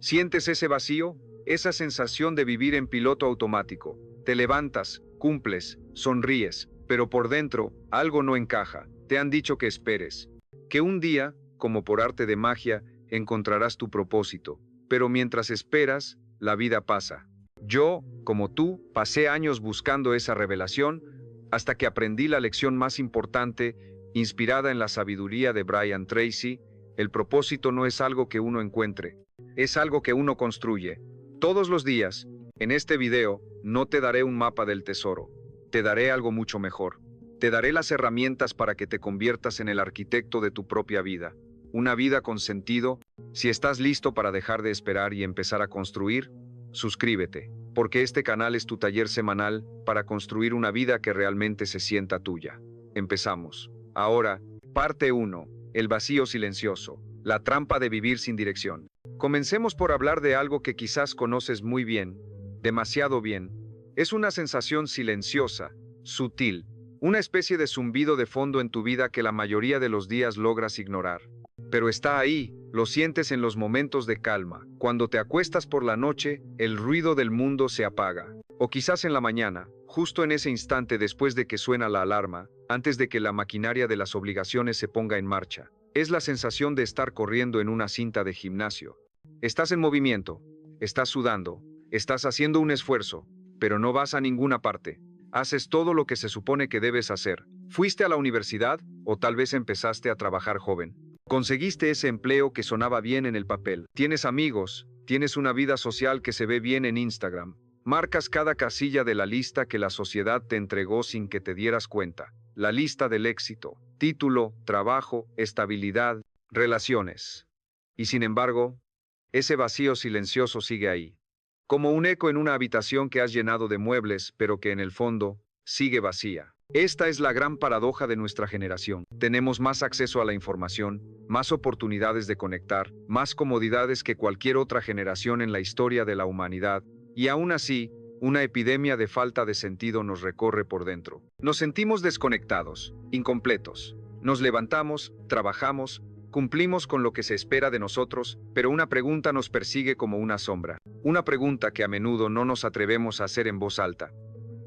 ¿Sientes ese vacío? Esa sensación de vivir en piloto automático. Te levantas, cumples, sonríes, pero por dentro algo no encaja. Te han dicho que esperes, que un día, como por arte de magia, encontrarás tu propósito. Pero mientras esperas, la vida pasa. Yo, como tú, pasé años buscando esa revelación hasta que aprendí la lección más importante, inspirada en la sabiduría de Brian Tracy. El propósito no es algo que uno encuentre, es algo que uno construye. Todos los días, en este video, no te daré un mapa del tesoro, te daré algo mucho mejor. Te daré las herramientas para que te conviertas en el arquitecto de tu propia vida. Una vida con sentido. Si estás listo para dejar de esperar y empezar a construir, suscríbete, porque este canal es tu taller semanal para construir una vida que realmente se sienta tuya. Empezamos. Ahora, parte 1. El vacío silencioso. La trampa de vivir sin dirección. Comencemos por hablar de algo que quizás conoces muy bien, demasiado bien. Es una sensación silenciosa, sutil, una especie de zumbido de fondo en tu vida que la mayoría de los días logras ignorar. Pero está ahí, lo sientes en los momentos de calma. Cuando te acuestas por la noche, el ruido del mundo se apaga. O quizás en la mañana, justo en ese instante después de que suena la alarma, antes de que la maquinaria de las obligaciones se ponga en marcha. Es la sensación de estar corriendo en una cinta de gimnasio. Estás en movimiento, estás sudando, estás haciendo un esfuerzo, pero no vas a ninguna parte. Haces todo lo que se supone que debes hacer. Fuiste a la universidad o tal vez empezaste a trabajar joven. Conseguiste ese empleo que sonaba bien en el papel. Tienes amigos, tienes una vida social que se ve bien en Instagram. Marcas cada casilla de la lista que la sociedad te entregó sin que te dieras cuenta. La lista del éxito, título, trabajo, estabilidad, relaciones. Y sin embargo, ese vacío silencioso sigue ahí. Como un eco en una habitación que has llenado de muebles, pero que en el fondo sigue vacía. Esta es la gran paradoja de nuestra generación. Tenemos más acceso a la información, más oportunidades de conectar, más comodidades que cualquier otra generación en la historia de la humanidad, y aún así, una epidemia de falta de sentido nos recorre por dentro. Nos sentimos desconectados, incompletos. Nos levantamos, trabajamos, cumplimos con lo que se espera de nosotros, pero una pregunta nos persigue como una sombra. Una pregunta que a menudo no nos atrevemos a hacer en voz alta.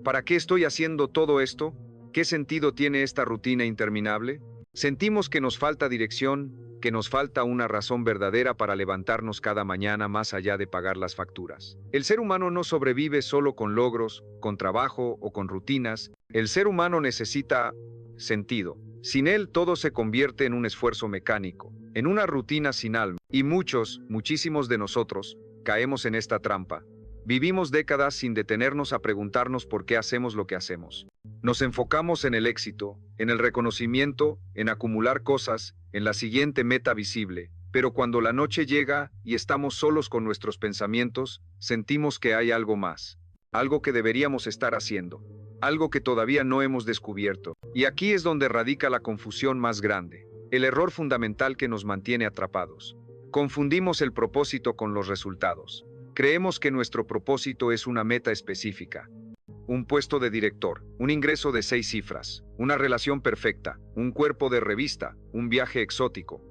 ¿Para qué estoy haciendo todo esto? ¿Qué sentido tiene esta rutina interminable? Sentimos que nos falta dirección, que nos falta una razón verdadera para levantarnos cada mañana más allá de pagar las facturas. El ser humano no sobrevive solo con logros, con trabajo o con rutinas. El ser humano necesita sentido. Sin él todo se convierte en un esfuerzo mecánico, en una rutina sin alma. Y muchísimos de nosotros, caemos en esta trampa. Vivimos décadas sin detenernos a preguntarnos por qué hacemos lo que hacemos. Nos enfocamos en el éxito, en el reconocimiento, en acumular cosas, en la siguiente meta visible. Pero cuando la noche llega y estamos solos con nuestros pensamientos, sentimos que hay algo más. Algo que deberíamos estar haciendo. Algo que todavía no hemos descubierto. Y aquí es donde radica la confusión más grande. El error fundamental que nos mantiene atrapados. Confundimos el propósito con los resultados. Creemos que nuestro propósito es una meta específica. Un puesto de director, un ingreso de 6 cifras, una relación perfecta, un cuerpo de revista, un viaje exótico.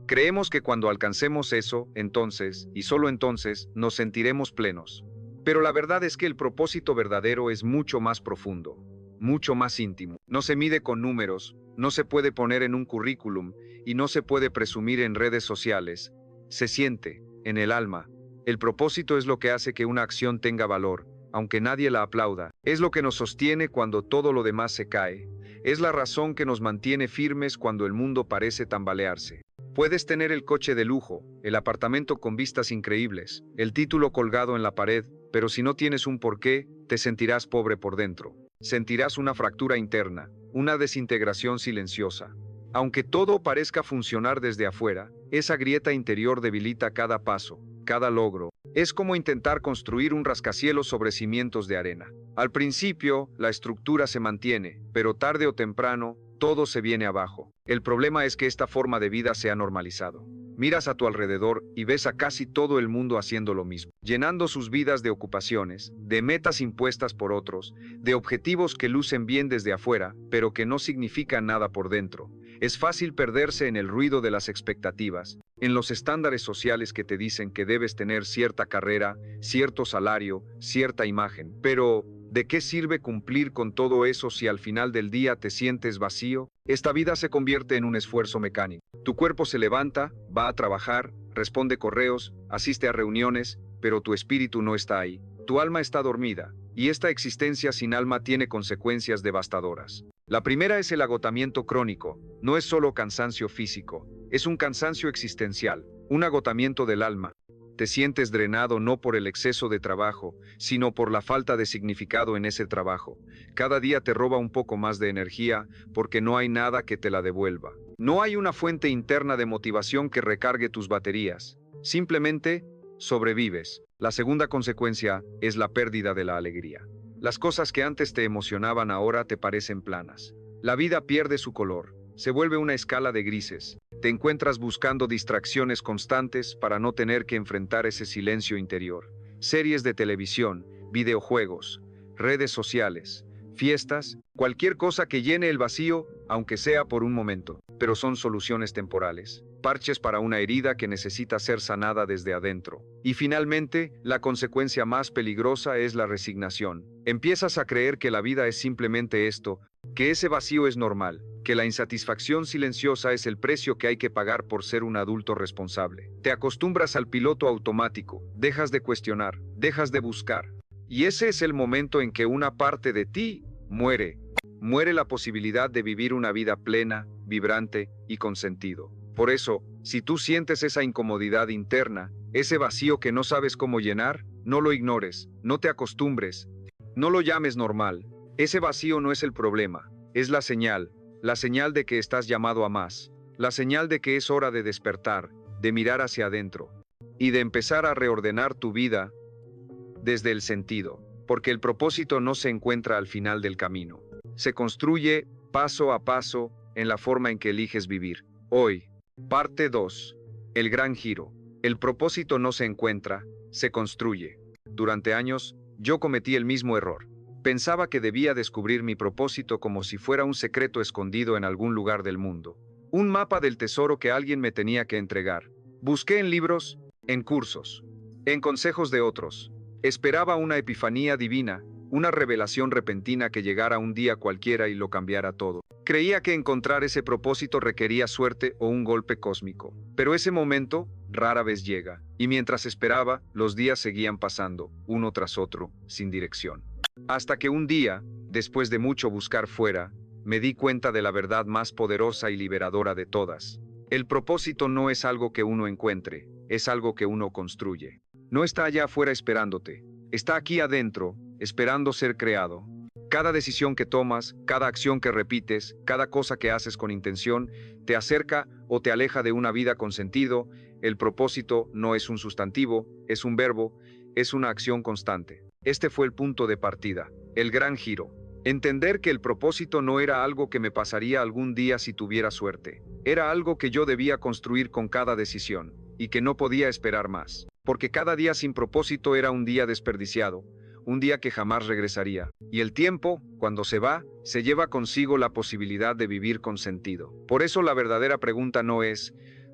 Creemos que cuando alcancemos eso, entonces, y solo entonces, nos sentiremos plenos. Pero la verdad es que el propósito verdadero es mucho más profundo, mucho más íntimo. No se mide con números, no se puede poner en un currículum y no se puede presumir en redes sociales. Se siente, en el alma. El propósito es lo que hace que una acción tenga valor, aunque nadie la aplauda. Es lo que nos sostiene cuando todo lo demás se cae. Es la razón que nos mantiene firmes cuando el mundo parece tambalearse. Puedes tener el coche de lujo, el apartamento con vistas increíbles, el título colgado en la pared, pero si no tienes un porqué, te sentirás pobre por dentro. Sentirás una fractura interna, una desintegración silenciosa. Aunque todo parezca funcionar desde afuera, esa grieta interior debilita cada paso, cada logro. Es como intentar construir un rascacielos sobre cimientos de arena. Al principio, la estructura se mantiene, pero tarde o temprano, todo se viene abajo. El problema es que esta forma de vida se ha normalizado. Miras a tu alrededor y ves a casi todo el mundo haciendo lo mismo, llenando sus vidas de ocupaciones, de metas impuestas por otros, de objetivos que lucen bien desde afuera, pero que no significan nada por dentro. Es fácil perderse en el ruido de las expectativas, en los estándares sociales que te dicen que debes tener cierta carrera, cierto salario, cierta imagen. Pero, ¿de qué sirve cumplir con todo eso si al final del día te sientes vacío? Esta vida se convierte en un esfuerzo mecánico. Tu cuerpo se levanta, va a trabajar, responde correos, asiste a reuniones, pero tu espíritu no está ahí. Tu alma está dormida, y esta existencia sin alma tiene consecuencias devastadoras. La primera es el agotamiento crónico. No es solo cansancio físico, es un cansancio existencial, un agotamiento del alma. Te sientes drenado no por el exceso de trabajo, sino por la falta de significado en ese trabajo. Cada día te roba un poco más de energía porque no hay nada que te la devuelva. No hay una fuente interna de motivación que recargue tus baterías. Simplemente sobrevives. La segunda consecuencia es la pérdida de la alegría. Las cosas que antes te emocionaban ahora te parecen planas. La vida pierde su color, se vuelve una escala de grises. Te encuentras buscando distracciones constantes para no tener que enfrentar ese silencio interior. Series de televisión, videojuegos, redes sociales, fiestas, cualquier cosa que llene el vacío, aunque sea por un momento. Pero son soluciones temporales, parches para una herida que necesita ser sanada desde adentro. Y finalmente, la consecuencia más peligrosa es la resignación. Empiezas a creer que la vida es simplemente esto, que ese vacío es normal, que la insatisfacción silenciosa es el precio que hay que pagar por ser un adulto responsable. Te acostumbras al piloto automático, dejas de cuestionar, dejas de buscar. Y ese es el momento en que una parte de ti muere. Muere la posibilidad de vivir una vida plena, vibrante y con sentido. Por eso, si tú sientes esa incomodidad interna, ese vacío que no sabes cómo llenar, no lo ignores, no te acostumbres, no lo llames normal. Ese vacío no es el problema, es la señal de que estás llamado a más, la señal de que es hora de despertar, de mirar hacia adentro y de empezar a reordenar tu vida desde el sentido, porque el propósito no se encuentra al final del camino. Se construye paso a paso en la forma en que eliges vivir. Hoy, parte 2. El gran giro. El propósito no se encuentra, se construye. Durante años, yo cometí el mismo error. Pensaba que debía descubrir mi propósito como si fuera un secreto escondido en algún lugar del mundo. Un mapa del tesoro que alguien me tenía que entregar. Busqué en libros, en cursos, en consejos de otros. Esperaba una epifanía divina, una revelación repentina que llegara un día cualquiera y lo cambiara todo. Creía que encontrar ese propósito requería suerte o un golpe cósmico. Pero ese momento rara vez llega, y mientras esperaba, los días seguían pasando, uno tras otro, sin dirección. Hasta que un día, después de mucho buscar fuera, me di cuenta de la verdad más poderosa y liberadora de todas. El propósito no es algo que uno encuentre, es algo que uno construye. No está allá afuera esperándote, está aquí adentro, esperando ser creado. Cada decisión que tomas, cada acción que repites, cada cosa que haces con intención, te acerca o te aleja de una vida con sentido. El propósito no es un sustantivo, es un verbo, es una acción constante. Este fue el punto de partida, el gran giro. Entender que el propósito no era algo que me pasaría algún día si tuviera suerte. Era algo que yo debía construir con cada decisión, y que no podía esperar más. Porque cada día sin propósito era un día desperdiciado, un día que jamás regresaría. Y el tiempo, cuando se va, se lleva consigo la posibilidad de vivir con sentido. Por eso la verdadera pregunta no es,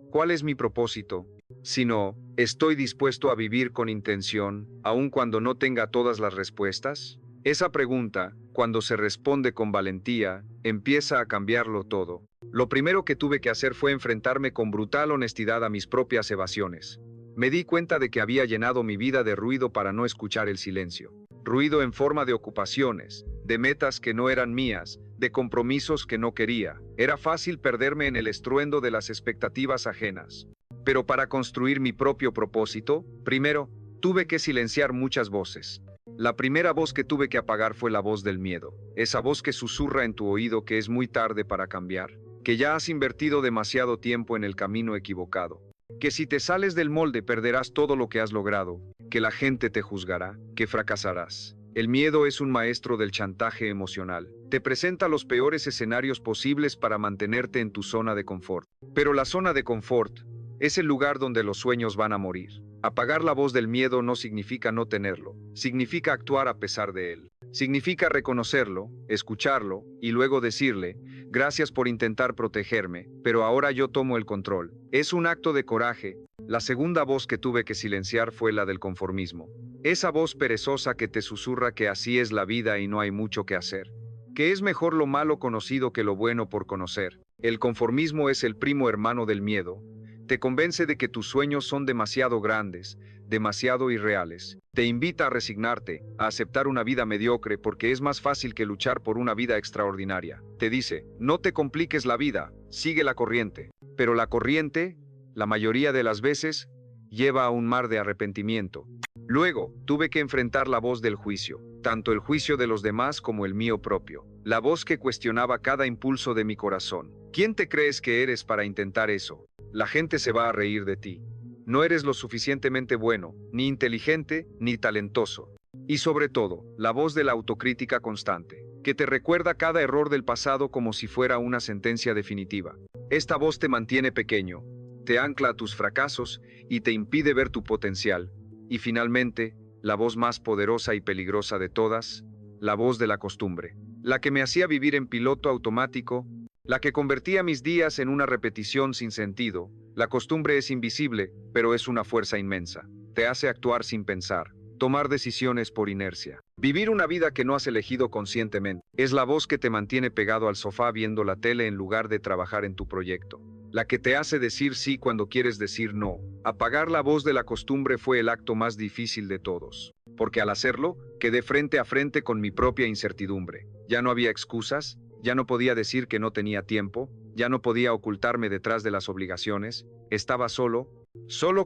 ¿cuál es mi propósito?, sino, ¿estoy dispuesto a vivir con intención, aun cuando no tenga todas las respuestas? Esa pregunta, cuando se responde con valentía, empieza a cambiarlo todo. Lo primero que tuve que hacer fue enfrentarme con brutal honestidad a mis propias evasiones. Me di cuenta de que había llenado mi vida de ruido para no escuchar el silencio. Ruido en forma de ocupaciones, de metas que no eran mías, de compromisos que no quería. Era fácil perderme en el estruendo de las expectativas ajenas. Pero para construir mi propio propósito, primero, tuve que silenciar muchas voces. La primera voz que tuve que apagar fue la voz del miedo. Esa voz que susurra en tu oído que es muy tarde para cambiar, que ya has invertido demasiado tiempo en el camino equivocado, que si te sales del molde perderás todo lo que has logrado, que la gente te juzgará, que fracasarás. El miedo es un maestro del chantaje emocional. Te presenta los peores escenarios posibles para mantenerte en tu zona de confort. Pero la zona de confort es el lugar donde los sueños van a morir. Apagar la voz del miedo no significa no tenerlo, significa actuar a pesar de él. Significa reconocerlo, escucharlo y luego decirle, Gracias por intentar protegerme, pero ahora yo tomo el control. Es un acto de coraje. La segunda voz que tuve que silenciar fue la del conformismo. Esa voz perezosa que te susurra que así es la vida y no hay mucho que hacer. Que es mejor lo malo conocido que lo bueno por conocer. El conformismo es el primo hermano del miedo. Te convence de que tus sueños son demasiado grandes, demasiado irreales. Te invita a resignarte, a aceptar una vida mediocre porque es más fácil que luchar por una vida extraordinaria. Te dice, no te compliques la vida, sigue la corriente. Pero la corriente, la mayoría de las veces, lleva a un mar de arrepentimiento. Luego, tuve que enfrentar la voz del juicio, tanto el juicio de los demás como el mío propio. La voz que cuestionaba cada impulso de mi corazón. ¿Quién te crees que eres para intentar eso? La gente se va a reír de ti. No eres lo suficientemente bueno, ni inteligente, ni talentoso. Y sobre todo, la voz de la autocrítica constante, que te recuerda cada error del pasado como si fuera una sentencia definitiva. Esta voz te mantiene pequeño, te ancla a tus fracasos y te impide ver tu potencial. Y finalmente, la voz más poderosa y peligrosa de todas, la voz de la costumbre, la que me hacía vivir en piloto automático, la que convertía mis días en una repetición sin sentido. La costumbre es invisible, pero es una fuerza inmensa. Te hace actuar sin pensar, tomar decisiones por inercia. Vivir una vida que no has elegido conscientemente. Es la voz que te mantiene pegado al sofá viendo la tele en lugar de trabajar en tu proyecto. La que te hace decir sí cuando quieres decir no. Apagar la voz de la costumbre fue el acto más difícil de todos, porque al hacerlo, quedé frente a frente con mi propia incertidumbre. Ya no había excusas, ya no podía decir que no tenía tiempo, ya no podía ocultarme detrás de las obligaciones, estaba solo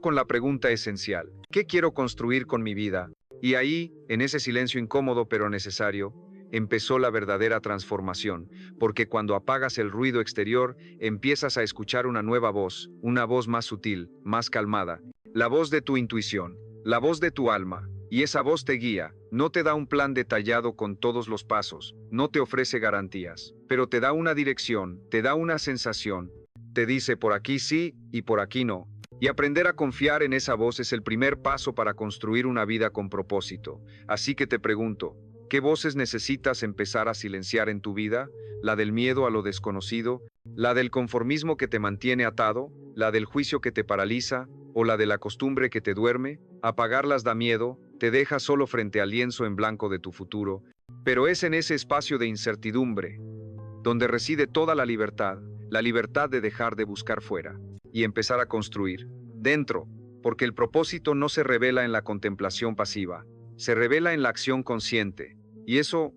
con la pregunta esencial, ¿qué quiero construir con mi vida? Y ahí, en ese silencio incómodo pero necesario, empezó la verdadera transformación, porque cuando apagas el ruido exterior, empiezas a escuchar una nueva voz, una voz más sutil, más calmada, la voz de tu intuición, la voz de tu alma, y esa voz te guía, no te da un plan detallado con todos los pasos, no te ofrece garantías, pero te da una dirección, te da una sensación, te dice por aquí sí y por aquí no. Y aprender a confiar en esa voz es el primer paso para construir una vida con propósito. Así que te pregunto, ¿qué voces necesitas empezar a silenciar en tu vida? ¿La del miedo a lo desconocido? ¿La del conformismo que te mantiene atado? ¿La del juicio que te paraliza? ¿O la de la costumbre que te duerme? Apagarlas da miedo, te deja solo frente al lienzo en blanco de tu futuro. Pero es en ese espacio de incertidumbre donde reside toda la libertad de dejar de buscar fuera y empezar a construir dentro, porque el propósito no se revela en la contemplación pasiva, se revela en la acción consciente, y eso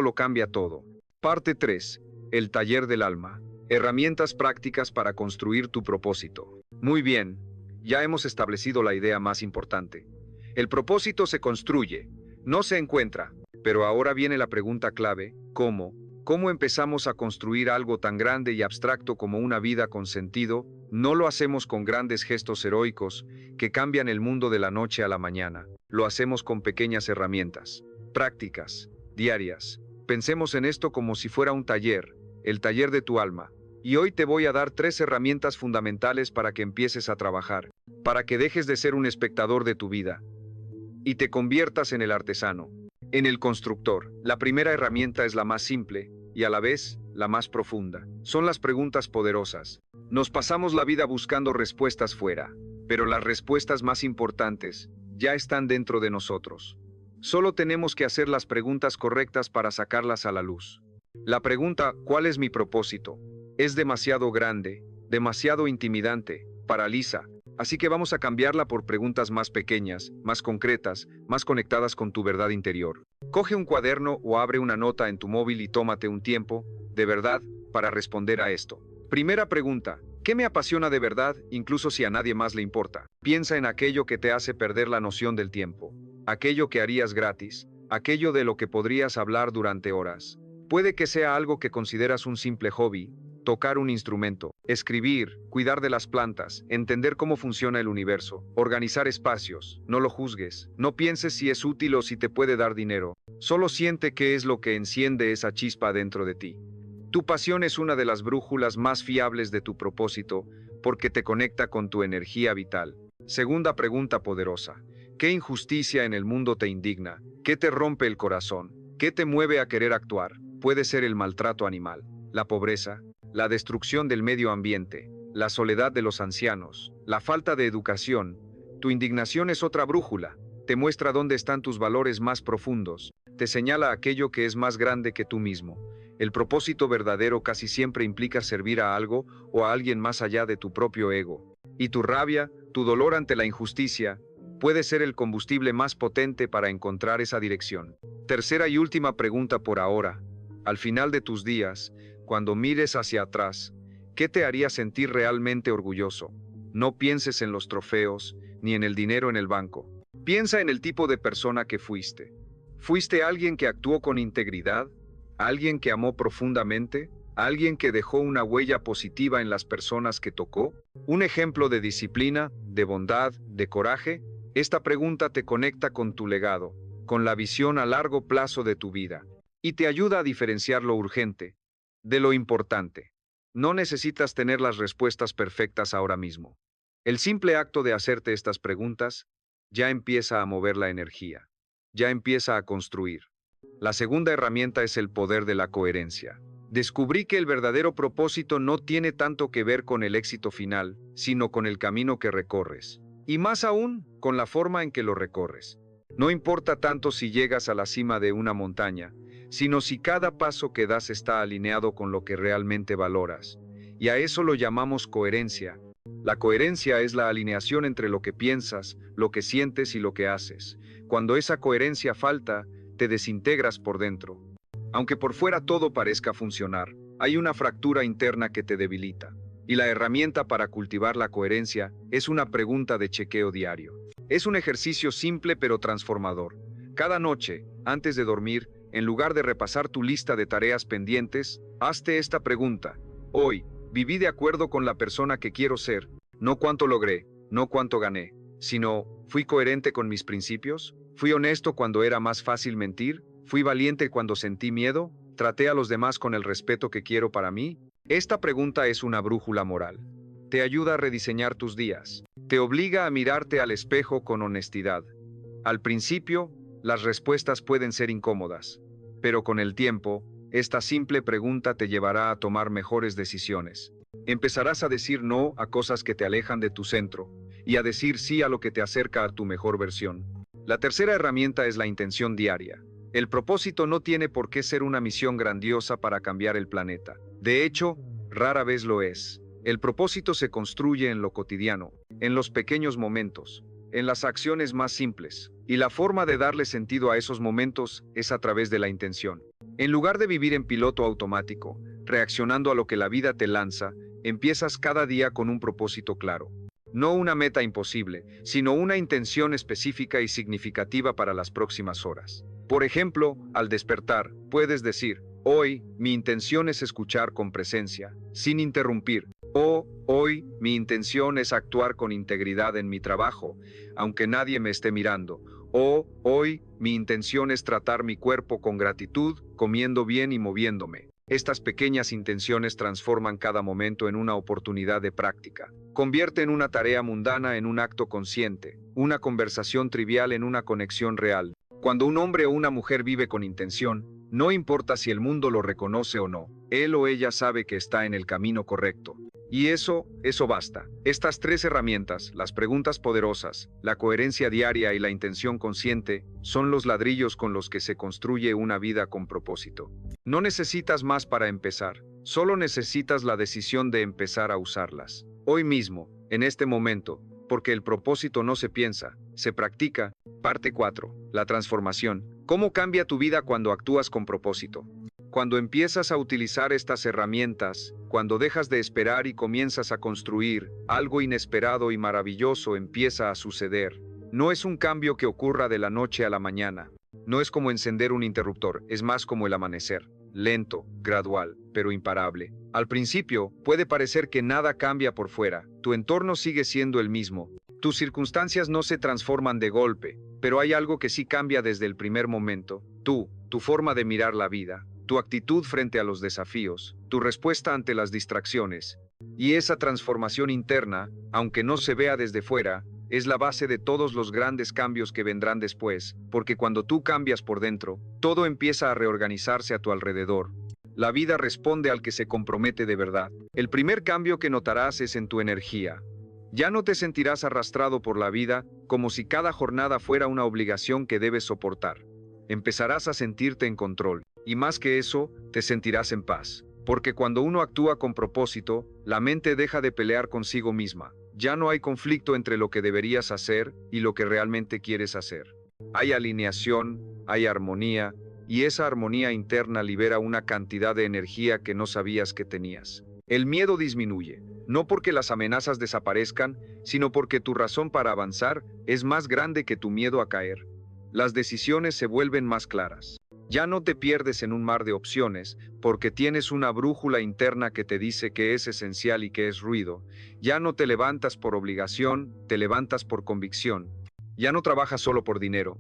lo cambia todo. Parte 3. El taller del alma. Herramientas prácticas para construir tu propósito. Muy bien, ya hemos establecido la idea más importante. El propósito se construye, no se encuentra, pero ahora viene la pregunta clave, ¿cómo? ¿Cómo empezamos a construir algo tan grande y abstracto como una vida con sentido? No lo hacemos con grandes gestos heroicos que cambian el mundo de la noche a la mañana. Lo hacemos con pequeñas herramientas, prácticas, diarias. Pensemos en esto como si fuera un taller, el taller de tu alma. Y hoy te voy a dar 3 herramientas fundamentales para que empieces a trabajar, para que dejes de ser un espectador de tu vida y te conviertas en el artesano, en el constructor. La primera herramienta es la más simple y a la vez la más profunda. Son las preguntas poderosas. Nos pasamos la vida buscando respuestas fuera, pero las respuestas más importantes ya están dentro de nosotros. Solo tenemos que hacer las preguntas correctas para sacarlas a la luz. La pregunta, ¿cuál es mi propósito?, es demasiado grande, demasiado intimidante, paraliza. Así que vamos a cambiarla por preguntas más pequeñas, más concretas, más conectadas con tu verdad interior. Coge un cuaderno o abre una nota en tu móvil y tómate un tiempo, de verdad, para responder a esto. Primera pregunta, ¿qué me apasiona de verdad, incluso si a nadie más le importa? Piensa en aquello que te hace perder la noción del tiempo, aquello que harías gratis, aquello de lo que podrías hablar durante horas. Puede que sea algo que consideras un simple hobby, tocar un instrumento, escribir, cuidar de las plantas, entender cómo funciona el universo, organizar espacios. No lo juzgues, no pienses si es útil o si te puede dar dinero. Solo siente qué es lo que enciende esa chispa dentro de ti. Tu pasión es una de las brújulas más fiables de tu propósito porque te conecta con tu energía vital. Segunda pregunta poderosa. ¿Qué injusticia en el mundo te indigna? ¿Qué te rompe el corazón? ¿Qué te mueve a querer actuar? Puede ser el maltrato animal, la pobreza, la destrucción del medio ambiente, la soledad de los ancianos, la falta de educación. Tu indignación es otra brújula, te muestra dónde están tus valores más profundos, te señala aquello que es más grande que tú mismo. El propósito verdadero casi siempre implica servir a algo o a alguien más allá de tu propio ego. Y tu rabia, tu dolor ante la injusticia, puede ser el combustible más potente para encontrar esa dirección. Tercera y última pregunta por ahora. Al final de tus días, cuando mires hacia atrás, ¿qué te haría sentir realmente orgulloso? No pienses en los trofeos, ni en el dinero en el banco. Piensa en el tipo de persona que fuiste. ¿Fuiste alguien que actuó con integridad? ¿Alguien que amó profundamente? ¿Alguien que dejó una huella positiva en las personas que tocó? ¿Un ejemplo de disciplina, de bondad, de coraje? Esta pregunta te conecta con tu legado, con la visión a largo plazo de tu vida, y te ayuda a diferenciar lo urgente de lo importante. No necesitas tener las respuestas perfectas ahora mismo. El simple acto de hacerte estas preguntas ya empieza a mover la energía, ya empieza a construir. La segunda herramienta es el poder de la coherencia. Descubrí que el verdadero propósito no tiene tanto que ver con el éxito final, sino con el camino que recorres. Y más aún, con la forma en que lo recorres. No importa tanto si llegas a la cima de una montaña, sino si cada paso que das está alineado con lo que realmente valoras. Y a eso lo llamamos coherencia. La coherencia es la alineación entre lo que piensas, lo que sientes y lo que haces. Cuando esa coherencia falta, te desintegras por dentro. Aunque por fuera todo parezca funcionar, hay una fractura interna que te debilita. Y la herramienta para cultivar la coherencia es una pregunta de chequeo diario. Es un ejercicio simple pero transformador. Cada noche, antes de dormir, en lugar de repasar tu lista de tareas pendientes, hazte esta pregunta. Hoy, viví de acuerdo con la persona que quiero ser, no cuánto logré, no cuánto gané, sino, ¿fui coherente con mis principios? ¿Fui honesto cuando era más fácil mentir? ¿Fui valiente cuando sentí miedo? ¿Traté a los demás con el respeto que quiero para mí? Esta pregunta es una brújula moral. Te ayuda a rediseñar tus días. Te obliga a mirarte al espejo con honestidad. Al principio, las respuestas pueden ser incómodas, pero con el tiempo, esta simple pregunta te llevará a tomar mejores decisiones. Empezarás a decir no a cosas que te alejan de tu centro y a decir sí a lo que te acerca a tu mejor versión. La tercera herramienta es la intención diaria. El propósito no tiene por qué ser una misión grandiosa para cambiar el planeta. De hecho, rara vez lo es. El propósito se construye en lo cotidiano, en los pequeños momentos, en las acciones más simples. Y la forma de darle sentido a esos momentos es a través de la intención. En lugar de vivir en piloto automático, reaccionando a lo que la vida te lanza, empiezas cada día con un propósito claro. No una meta imposible, sino una intención específica y significativa para las próximas horas. Por ejemplo, al despertar, puedes decir, hoy, mi intención es escuchar con presencia, sin interrumpir. O, hoy, mi intención es actuar con integridad en mi trabajo, aunque nadie me esté mirando. O, hoy, mi intención es tratar mi cuerpo con gratitud, comiendo bien y moviéndome. Estas pequeñas intenciones transforman cada momento en una oportunidad de práctica. Convierten una tarea mundana en un acto consciente, una conversación trivial en una conexión real. Cuando un hombre o una mujer vive con intención, no importa si el mundo lo reconoce o no, él o ella sabe que está en el camino correcto. Y eso basta. Estas tres herramientas, las preguntas poderosas, la coherencia diaria y la intención consciente, son los ladrillos con los que se construye una vida con propósito. No necesitas más para empezar, solo necesitas la decisión de empezar a usarlas. Hoy mismo, en este momento, porque el propósito no se piensa, se practica. Parte 4. La transformación. ¿Cómo cambia tu vida cuando actúas con propósito? Cuando empiezas a utilizar estas herramientas, cuando dejas de esperar y comienzas a construir, algo inesperado y maravilloso empieza a suceder. No es un cambio que ocurra de la noche a la mañana. No es como encender un interruptor, es más como el amanecer. Lento, gradual, pero imparable. Al principio, puede parecer que nada cambia por fuera. Tu entorno sigue siendo el mismo. Tus circunstancias no se transforman de golpe, pero hay algo que sí cambia desde el primer momento. Tu forma de mirar la vida, tu actitud frente a los desafíos, tu respuesta ante las distracciones. Y esa transformación interna, aunque no se vea desde fuera, es la base de todos los grandes cambios que vendrán después, porque cuando tú cambias por dentro, todo empieza a reorganizarse a tu alrededor. La vida responde al que se compromete de verdad. El primer cambio que notarás es en tu energía. Ya no te sentirás arrastrado por la vida como si cada jornada fuera una obligación que debes soportar. Empezarás a sentirte en control, y más que eso, te sentirás en paz. Porque cuando uno actúa con propósito, la mente deja de pelear consigo misma. Ya no hay conflicto entre lo que deberías hacer y lo que realmente quieres hacer. Hay alineación, hay armonía, y esa armonía interna libera una cantidad de energía que no sabías que tenías. El miedo disminuye, no porque las amenazas desaparezcan, sino porque tu razón para avanzar es más grande que tu miedo a caer. Las decisiones se vuelven más claras. Ya no te pierdes en un mar de opciones, porque tienes una brújula interna que te dice qué es esencial y qué es ruido. Ya no te levantas por obligación, te levantas por convicción. Ya no trabajas solo por dinero,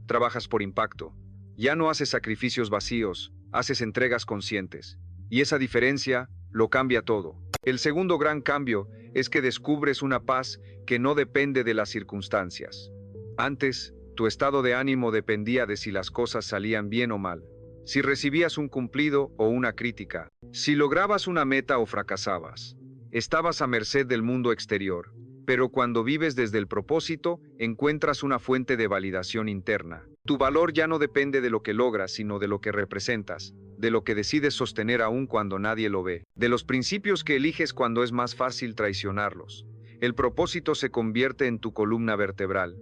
trabajas por impacto. Ya no haces sacrificios vacíos, haces entregas conscientes. Y esa diferencia lo cambia todo. El segundo gran cambio es que descubres una paz que no depende de las circunstancias. Antes, tu estado de ánimo dependía de si las cosas salían bien o mal, si recibías un cumplido o una crítica, si lograbas una meta o fracasabas. Estabas a merced del mundo exterior, pero cuando vives desde el propósito, encuentras una fuente de validación interna. Tu valor ya no depende de lo que logras, sino de lo que representas, de lo que decides sostener aún cuando nadie lo ve, de los principios que eliges cuando es más fácil traicionarlos. El propósito se convierte en tu columna vertebral.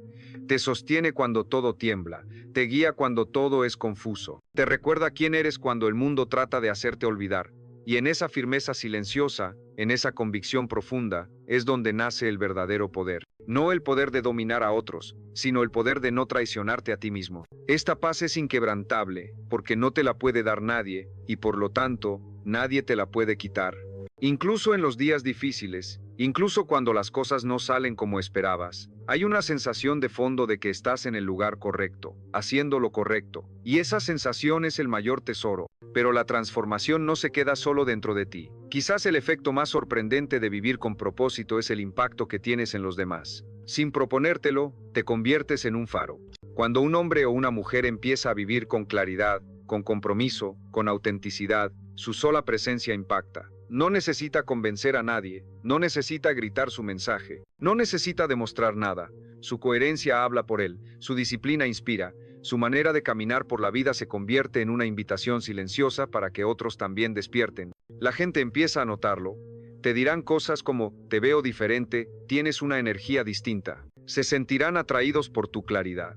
Te sostiene cuando todo tiembla, te guía cuando todo es confuso, te recuerda quién eres cuando el mundo trata de hacerte olvidar. Y en esa firmeza silenciosa, en esa convicción profunda, es donde nace el verdadero poder. No el poder de dominar a otros, sino el poder de no traicionarte a ti mismo. Esta paz es inquebrantable, porque no te la puede dar nadie, y por lo tanto, nadie te la puede quitar. Incluso en los días difíciles, incluso cuando las cosas no salen como esperabas, hay una sensación de fondo de que estás en el lugar correcto, haciendo lo correcto, y esa sensación es el mayor tesoro. Pero la transformación no se queda solo dentro de ti. Quizás el efecto más sorprendente de vivir con propósito es el impacto que tienes en los demás. Sin proponértelo, te conviertes en un faro. Cuando un hombre o una mujer empieza a vivir con claridad, con compromiso, con autenticidad, su sola presencia impacta. No necesita convencer a nadie, no necesita gritar su mensaje, no necesita demostrar nada. Su coherencia habla por él, su disciplina inspira, su manera de caminar por la vida se convierte en una invitación silenciosa para que otros también despierten. La gente empieza a notarlo. Te dirán cosas como, te veo diferente, tienes una energía distinta. Se sentirán atraídos por tu claridad.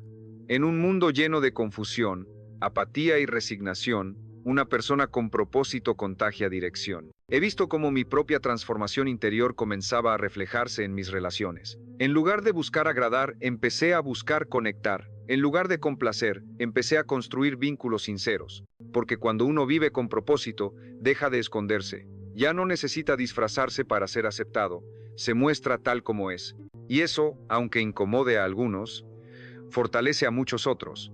En un mundo lleno de confusión, apatía y resignación, una persona con propósito contagia dirección. He visto cómo mi propia transformación interior comenzaba a reflejarse en mis relaciones. En lugar de buscar agradar, empecé a buscar conectar. En lugar de complacer, empecé a construir vínculos sinceros. Porque cuando uno vive con propósito, deja de esconderse. Ya no necesita disfrazarse para ser aceptado. Se muestra tal como es. Y eso, aunque incomode a algunos, fortalece a muchos otros.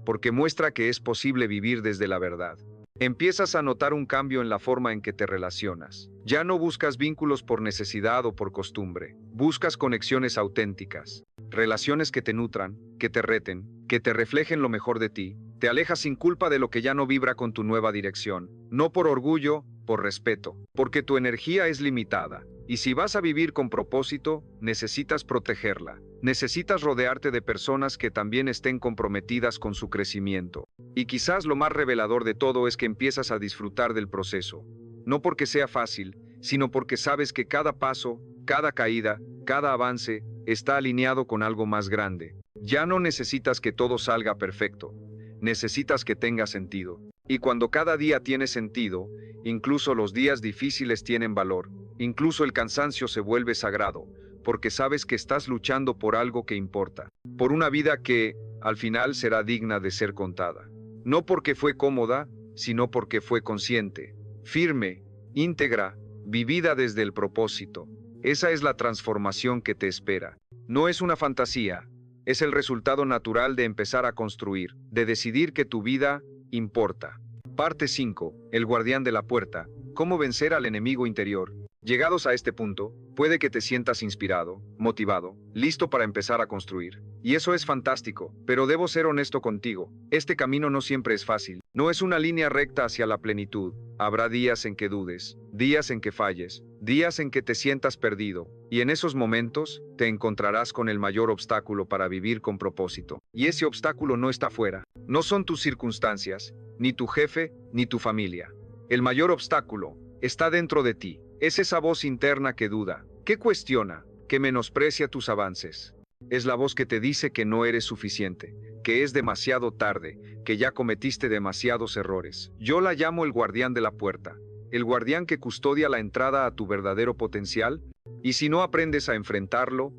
Porque muestra que es posible vivir desde la verdad. Empiezas a notar un cambio en la forma en que te relacionas. Ya no buscas vínculos por necesidad o por costumbre. Buscas conexiones auténticas. Relaciones que te nutran, que te reten, que te reflejen lo mejor de ti. Te alejas sin culpa de lo que ya no vibra con tu nueva dirección. No por orgullo, por respeto. Porque tu energía es limitada. Y si vas a vivir con propósito, necesitas protegerla. Necesitas rodearte de personas que también estén comprometidas con su crecimiento. Y quizás lo más revelador de todo es que empiezas a disfrutar del proceso. No porque sea fácil, sino porque sabes que cada paso, cada caída, cada avance, está alineado con algo más grande. Ya no necesitas que todo salga perfecto. Necesitas que tenga sentido. Y cuando cada día tiene sentido, incluso los días difíciles tienen valor. Incluso el cansancio se vuelve sagrado, porque sabes que estás luchando por algo que importa. Por una vida que, al final, será digna de ser contada. No porque fue cómoda, sino porque fue consciente, firme, íntegra, vivida desde el propósito. Esa es la transformación que te espera. No es una fantasía, es el resultado natural de empezar a construir, de decidir que tu vida importa. Parte 5. El guardián de la puerta. ¿Cómo vencer al enemigo interior? Llegados a este punto, puede que te sientas inspirado, motivado, listo para empezar a construir. Y eso es fantástico, pero debo ser honesto contigo, este camino no siempre es fácil. No es una línea recta hacia la plenitud. Habrá días en que dudes, días en que falles, días en que te sientas perdido, y en esos momentos te encontrarás con el mayor obstáculo para vivir con propósito. Y ese obstáculo no está fuera, no son tus circunstancias, ni tu jefe, ni tu familia. El mayor obstáculo está dentro de ti. Es esa voz interna que duda, que cuestiona, que menosprecia tus avances. Es la voz que te dice que no eres suficiente, que es demasiado tarde, que ya cometiste demasiados errores. Yo la llamo el guardián de la puerta, el guardián que custodia la entrada a tu verdadero potencial, y si no aprendes a enfrentarlo,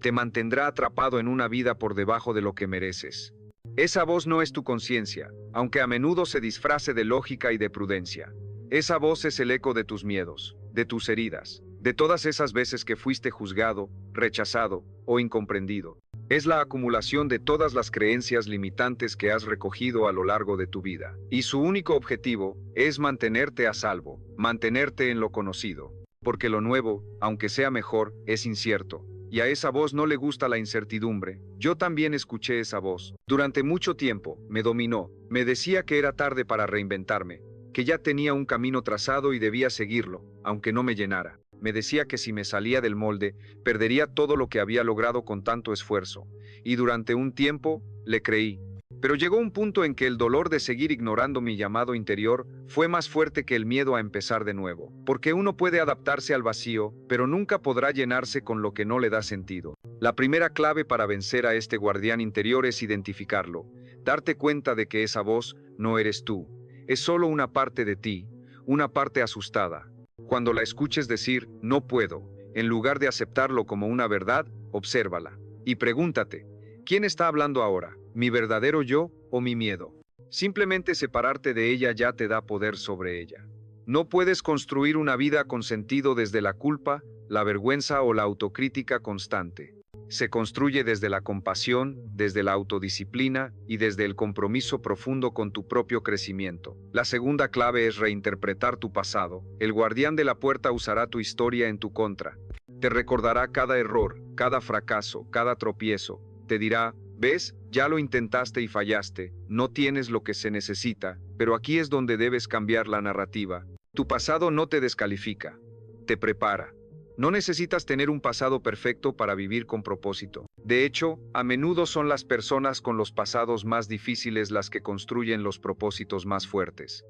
te mantendrá atrapado en una vida por debajo de lo que mereces. Esa voz no es tu conciencia, aunque a menudo se disfrace de lógica y de prudencia. Esa voz es el eco de tus miedos, de tus heridas, de todas esas veces que fuiste juzgado, rechazado o incomprendido. Es la acumulación de todas las creencias limitantes que has recogido a lo largo de tu vida. Y su único objetivo es mantenerte a salvo, mantenerte en lo conocido. Porque lo nuevo, aunque sea mejor, es incierto. Y a esa voz no le gusta la incertidumbre. Yo también escuché esa voz. Durante mucho tiempo, me dominó. Me decía que era tarde para reinventarme, que ya tenía un camino trazado y debía seguirlo, aunque no me llenara. Me decía que si me salía del molde, perdería todo lo que había logrado con tanto esfuerzo. Y durante un tiempo, le creí. Pero llegó un punto en que el dolor de seguir ignorando mi llamado interior fue más fuerte que el miedo a empezar de nuevo. Porque uno puede adaptarse al vacío, pero nunca podrá llenarse con lo que no le da sentido. La primera clave para vencer a este guardián interior es identificarlo. Darte cuenta de que esa voz no eres tú. Es solo una parte de ti, una parte asustada. Cuando la escuches decir, no puedo, en lugar de aceptarlo como una verdad, obsérvala. Y pregúntate, ¿quién está hablando ahora? ¿Mi verdadero yo o mi miedo? Simplemente separarte de ella ya te da poder sobre ella. No puedes construir una vida con sentido desde la culpa, la vergüenza o la autocrítica constante. Se construye desde la compasión, desde la autodisciplina y desde el compromiso profundo con tu propio crecimiento. La segunda clave es reinterpretar tu pasado. El guardián de la puerta usará tu historia en tu contra. Te recordará cada error, cada fracaso, cada tropiezo. Te dirá, ¿ves? Ya lo intentaste y fallaste. No tienes lo que se necesita, pero aquí es donde debes cambiar la narrativa. Tu pasado no te descalifica, te prepara. No necesitas tener un pasado perfecto para vivir con propósito. De hecho, a menudo son las personas con los pasados más difíciles las que construyen los propósitos más fuertes.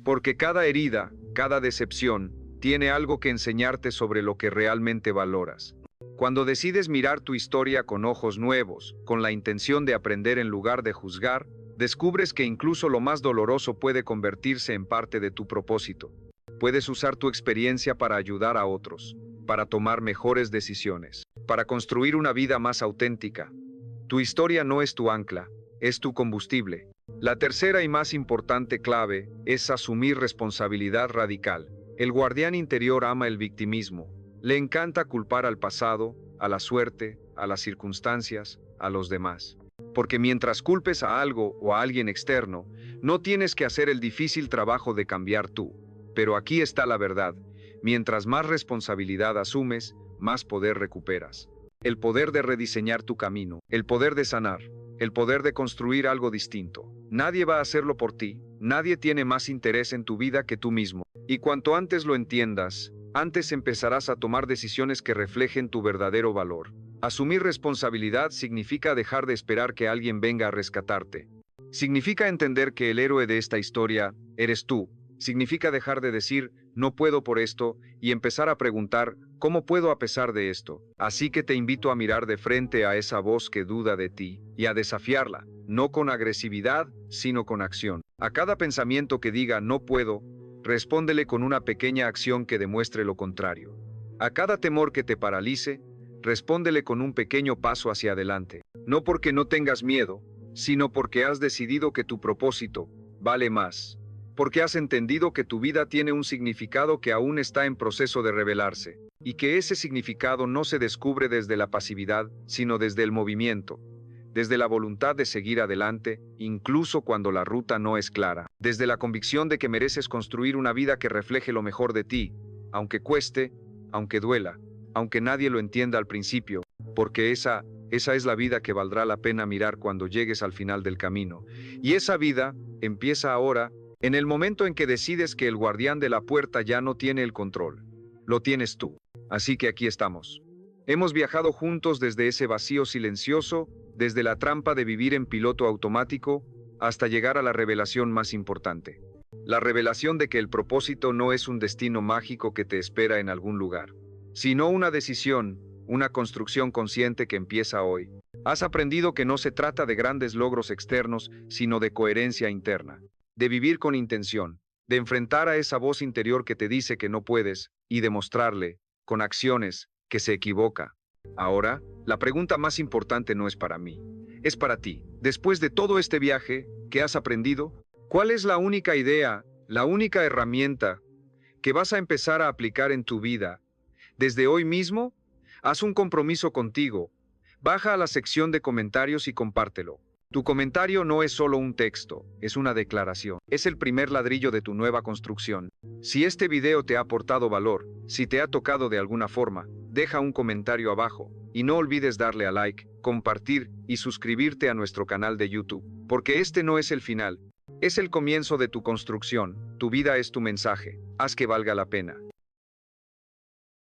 Porque cada herida, cada decepción, tiene algo que enseñarte sobre lo que realmente valoras. Cuando decides mirar tu historia con ojos nuevos, con la intención de aprender en lugar de juzgar, descubres que incluso lo más doloroso puede convertirse en parte de tu propósito. Puedes usar tu experiencia para ayudar a otros, para tomar mejores decisiones, para construir una vida más auténtica. Tu historia no es tu ancla, es tu combustible. La tercera y más importante clave es asumir responsabilidad radical. El guardián interior ama el victimismo. Le encanta culpar al pasado, a la suerte, a las circunstancias, a los demás. Porque mientras culpes a algo o a alguien externo, no tienes que hacer el difícil trabajo de cambiar tú. Pero aquí está la verdad. Mientras más responsabilidad asumes, más poder recuperas. El poder de rediseñar tu camino, el poder de sanar, el poder de construir algo distinto. Nadie va a hacerlo por ti, nadie tiene más interés en tu vida que tú mismo. Y cuanto antes lo entiendas, antes empezarás a tomar decisiones que reflejen tu verdadero valor. Asumir responsabilidad significa dejar de esperar que alguien venga a rescatarte. Significa entender que el héroe de esta historia eres tú. Significa dejar de decir, no puedo por esto, y empezar a preguntar, ¿cómo puedo a pesar de esto? Así que te invito a mirar de frente a esa voz que duda de ti, y a desafiarla, no con agresividad, sino con acción. A cada pensamiento que diga no puedo, respóndele con una pequeña acción que demuestre lo contrario. A cada temor que te paralice, respóndele con un pequeño paso hacia adelante. No porque no tengas miedo, sino porque has decidido que tu propósito vale más. Porque has entendido que tu vida tiene un significado que aún está en proceso de revelarse, y que ese significado no se descubre desde la pasividad, sino desde el movimiento, desde la voluntad de seguir adelante, incluso cuando la ruta no es clara, desde la convicción de que mereces construir una vida que refleje lo mejor de ti, aunque cueste, aunque duela, aunque nadie lo entienda al principio, porque esa es la vida que valdrá la pena mirar cuando llegues al final del camino. Y esa vida empieza ahora, en el momento en que decides que el guardián de la puerta ya no tiene el control. Lo tienes tú. Así que aquí estamos. Hemos viajado juntos desde ese vacío silencioso, desde la trampa de vivir en piloto automático, hasta llegar a la revelación más importante. La revelación de que el propósito no es un destino mágico que te espera en algún lugar, sino una decisión, una construcción consciente que empieza hoy. Has aprendido que no se trata de grandes logros externos, sino de coherencia interna, de vivir con intención, de enfrentar a esa voz interior que te dice que no puedes y demostrarle, con acciones, que se equivoca. Ahora, la pregunta más importante no es para mí, es para ti. Después de todo este viaje, ¿qué has aprendido? ¿Cuál es la única idea, la única herramienta que vas a empezar a aplicar en tu vida? Desde hoy mismo, haz un compromiso contigo. Baja a la sección de comentarios y compártelo. Tu comentario no es solo un texto, es una declaración. Es el primer ladrillo de tu nueva construcción. Si este video te ha aportado valor, si te ha tocado de alguna forma, deja un comentario abajo y no olvides darle a like, compartir y suscribirte a nuestro canal de YouTube, porque este no es el final, es el comienzo de tu construcción. Tu vida es tu mensaje. Haz que valga la pena.